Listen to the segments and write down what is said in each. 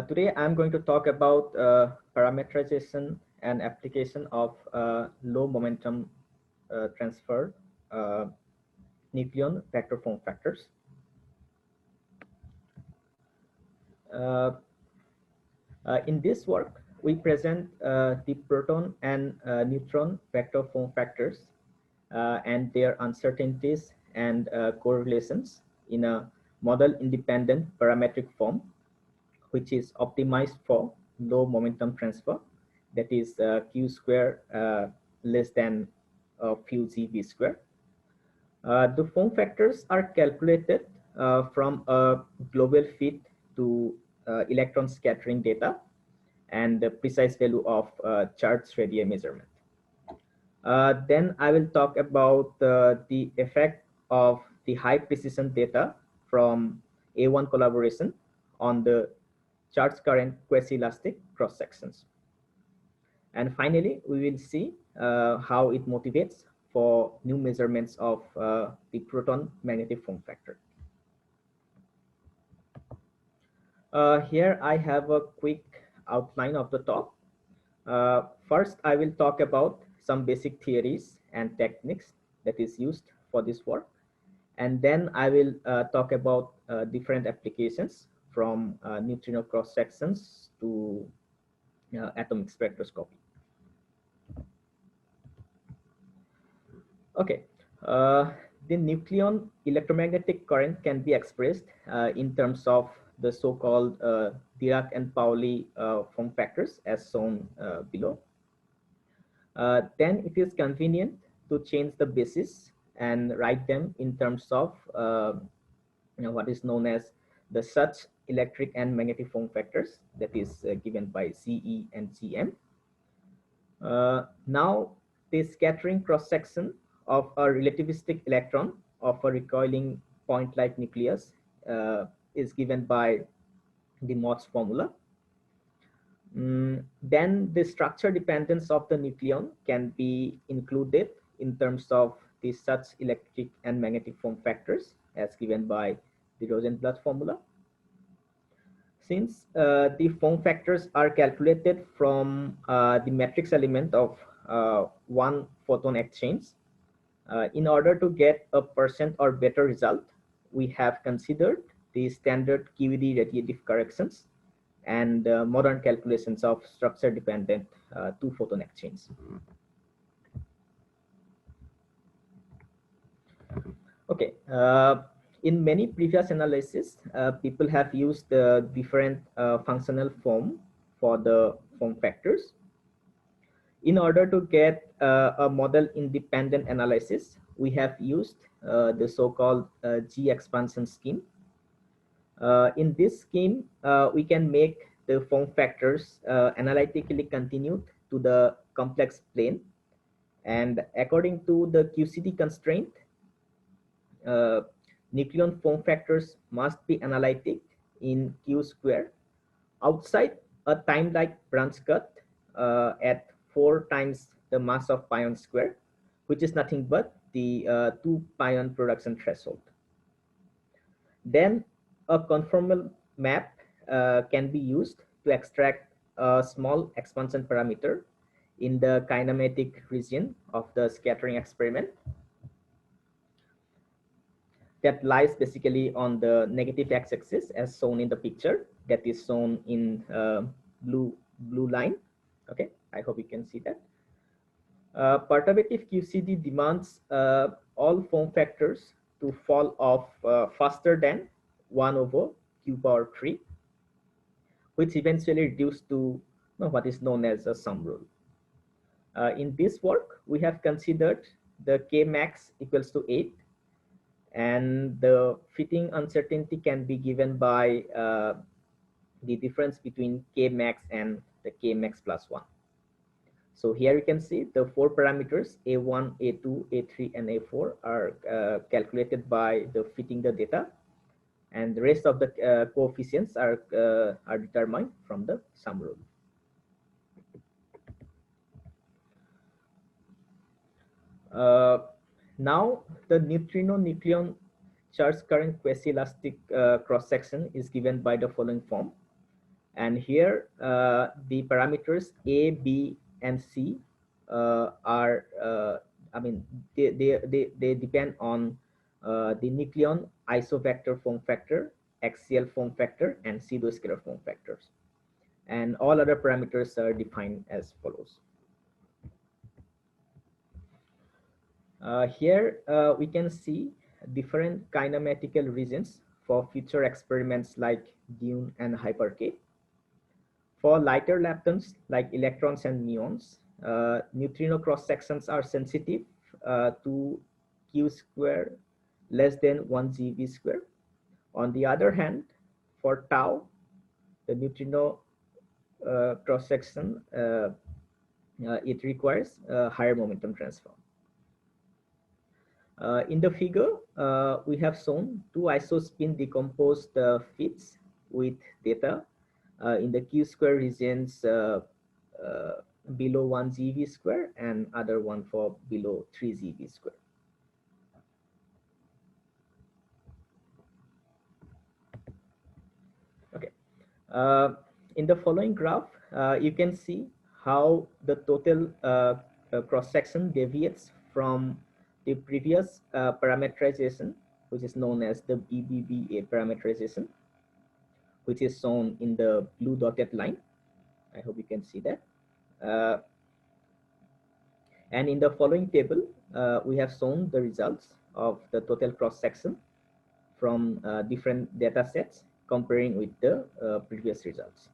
Today, I'm going to talk about parameterization and application of low momentum transfer nucleon vector form factors. Uh, in this work, we present the proton and neutron vector form factors and their uncertainties and correlations in a model-independent parametric form, which is optimized for low momentum transfer, that is q square less than few gv square. The form factors are calculated from a global fit to electron scattering data and the precise value of charge radii measurement. Then I will talk about the effect of the high precision data from A1 collaboration on the charge current quasielastic cross sections. And finally, we will see how it motivates for new measurements of the proton magnetic form factor. Here I have a quick outline of the talk. First, I will talk about some basic theories and techniques that is used for this work. And then I will talk about different applications from neutrino cross sections to atomic spectroscopy. Okay, the nucleon electromagnetic current can be expressed in terms of the so-called Dirac and Pauli form factors as shown below. Then it is convenient to change the basis and write them in terms of what is known as the such electric and magnetic form factors, that is given by CE and GM. Now the scattering cross section of a relativistic electron of a recoiling point-like nucleus is given by the Mach's formula. Then the structure dependence of the nucleon can be included in terms of the such electric and magnetic form factors as given by the Rosenblatt formula. Since the form factors are calculated from the matrix element of one photon exchange, in order to get a % or better result, we have considered the standard QED radiative corrections and modern calculations of structure-dependent two-photon exchange. Okay, in many previous analysis, people have used different functional form for the form factors. In order to get a model-independent analysis, we have used the so-called G expansion scheme. In this scheme, we can make the form factors analytically continued to the complex plane. And according to the QCD constraint, nucleon form factors must be analytic in Q square outside a time-like branch cut at 4 times the mass of pion square, which is nothing but the 2 pion production threshold. Then a conformal map can be used to extract a small expansion parameter in the kinematic region of the scattering experiment that lies basically on the negative x-axis as shown in the picture that is shown in blue line. Okay, I hope you can see that. Perturbative QCD demands all form factors to fall off faster than 1 over q power 3, which eventually reduce to what is known as a sum rule. In this work, we have considered the k max equals to 8, and the fitting uncertainty can be given by the difference between k max and the k max plus 1. So here you can see the 4 parameters A1, A2, A3, and A4 are calculated by the fitting the data, and the rest of the coefficients are determined from the sum rule. Now the, charge current quasielastic cross section is given by the following form. And here the parameters A, B, and C are, I mean, they depend on the nucleon isovector form factor, axial form factor, and pseudoscalar form factors. And all other parameters are defined as follows. Here we can see different kinematical regions for future experiments like Dune and Hyper-K. For lighter leptons like electrons and muons, neutrino cross sections are sensitive to q square less than 1 GeV square. On the other hand, for tau, the neutrino cross section it requires higher momentum transfer. In the figure, we have shown two isospin decomposed fits with data in the q square regions below 1 GeV square and other one for below 3 GeV square. Okay. In the following graph, you can see how the total cross section deviates from the previous parameterization, which is known as the BBBA parameterization, which is shown in the blue dotted line. I hope you can see that. And in the following table, we have shown the results of the total cross section from different data sets comparing with the previous results.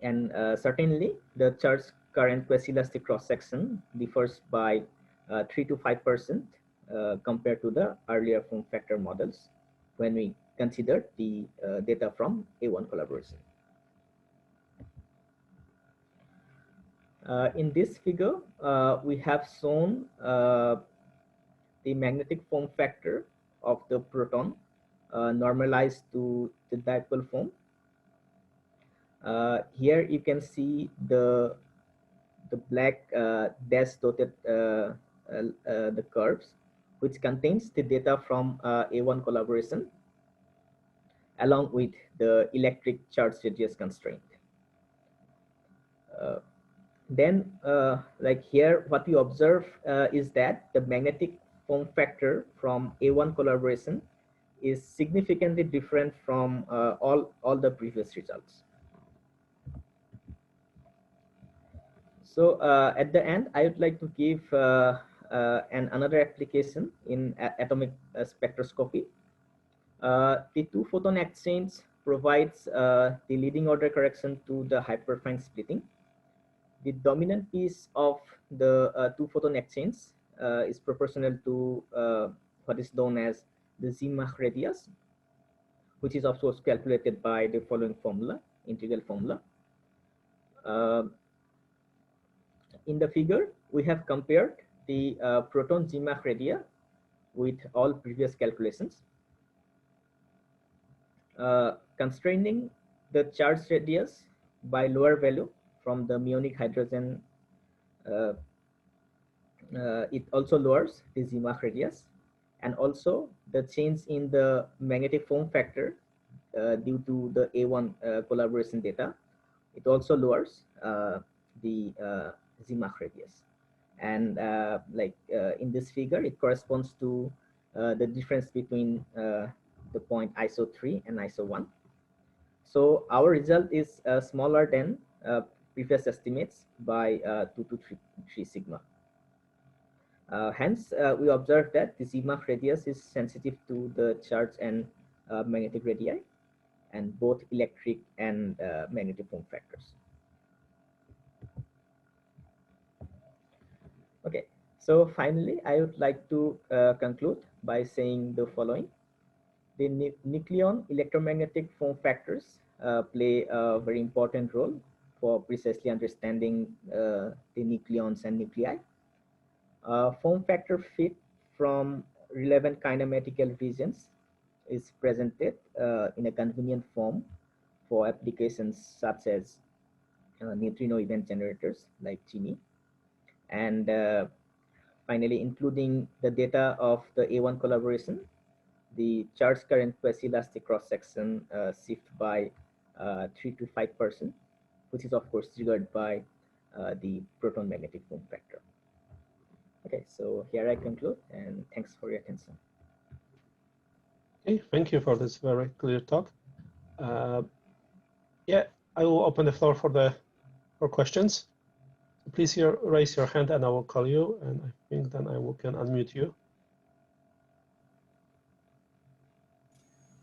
And certainly, the charge current quasielastic cross section differs by 3 to 5% compared to the earlier form factor models when we consider the data from A1 collaboration. In this figure, we have shown the magnetic form factor of the proton normalized to the dipole form. Here you can see the black dash dotted the curves, which contains the data from A1 collaboration along with the electric charge radius constraint. Then like here, what we observe is that the magnetic form factor from A1 collaboration is significantly different from all the previous results. So at the end, I would like to give another application in atomic spectroscopy. The two photon exchange provides the leading order correction to the hyperfine splitting. The dominant piece of the two photon exchange is proportional to what is known as the Zemach radius, which is of course calculated by the following formula, integral formula. In the figure, we have compared the proton Zemach radii with all previous calculations. Constraining the charge radius by lower value from the muonic hydrogen, it also lowers the Zemach radius, and also the change in the magnetic form factor due to the A1 collaboration data. It also lowers the Zemach radius. And in this figure, it corresponds to the difference between the point ISO 3 and ISO 1. So our result is smaller than previous estimates by 2 to 3 sigma. Hence, we observe that the Zemach radius is sensitive to the charge and magnetic radii, and both electric and magnetic form factors. Okay, so finally, I would like to conclude by saying the following. The nucleon electromagnetic form factors play a very important role for precisely understanding the nucleons and nuclei. Form factor fit from relevant kinematical regions is presented in a convenient form for applications such as neutrino event generators like Gini, and finally including the data of the A1 collaboration the charge current quasielastic cross section shift by 3 to 5%, which is of course triggered by the proton magnetic form factor. Okay, so here I conclude, and thanks for your attention. Okay, thank you for this very clear talk. Yeah, I will open the floor for questions. Please raise your hand and I will call you, and I think then can unmute you.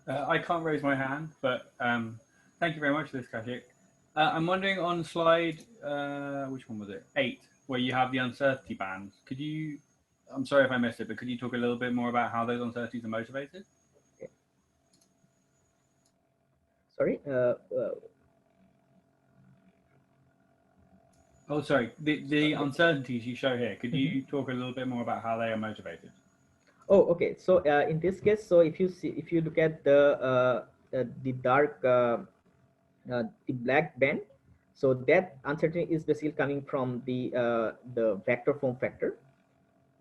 I can't raise my hand, but thank you very much for this, Kaushik. I'm wondering on slide, which one was it? 8, where you have the uncertainty bands. Could you, I'm sorry if I missed it, but could you talk a little bit more about how those uncertainties are motivated? Okay. Sorry? Oh, sorry. The uncertainties you show here, could you talk a little bit more about how they are motivated? Oh, okay. So in this case, so if you look at the dark the black band, so that uncertainty is basically coming from the vector form factor,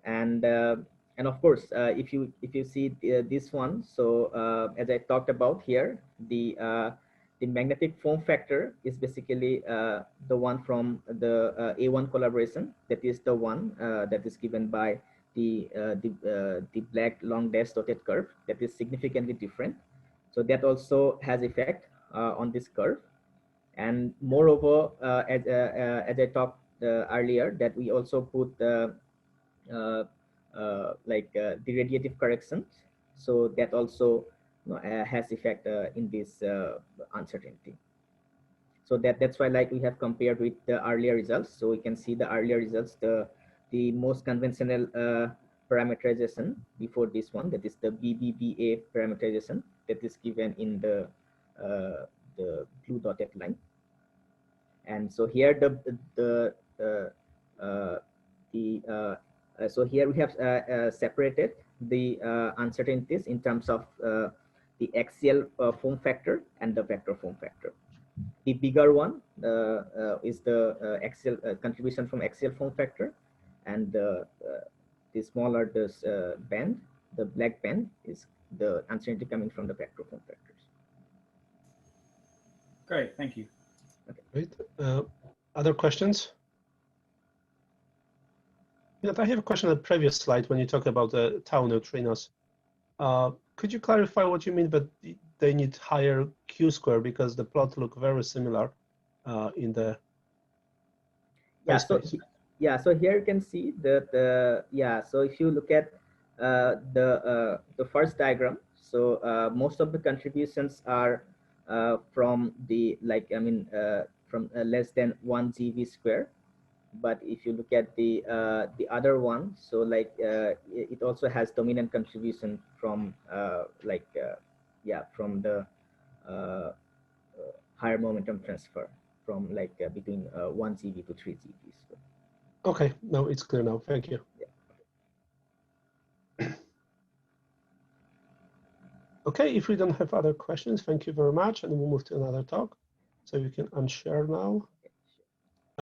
and of course if you see this one, so as I talked about here, the magnetic form factor is basically the one from the A1 collaboration, that is the one that is given by the black long dash dotted curve, that is significantly different. So that also has effect on this curve. And moreover, as I talked earlier, that we also put the radiative correction, so that also has effect in this uncertainty. So that's why, like, we have compared with the earlier results. So we can see the earlier results, the most conventional parameterization before this one, that is the BBBA parameterization, that is given in the blue dotted line. And so here so here we have separated the uncertainties in terms of the axial form factor and the vector form factor. The bigger one is the axial contribution from axial form factor, and the smaller this band, the black band, is the uncertainty coming from the vector form factors. Great, thank you. Okay. Great. Other questions? I have a question on the previous slide when you talked about the tau neutrinos. Could you clarify what you mean that they need higher Q-square, because the plot look very similar in the space? So here you can see that so if you look at the first diagram, so most of the contributions are from the from less than 1 GeV square. But if you look at the other one, so it also has dominant contribution from from the higher momentum transfer from between 1 GeV to 3 GeV. So. Okay, no, it's clear now. Thank you. Yeah. Okay, if we don't have other questions, thank you very much, and we'll move to another talk. So you can unshare now.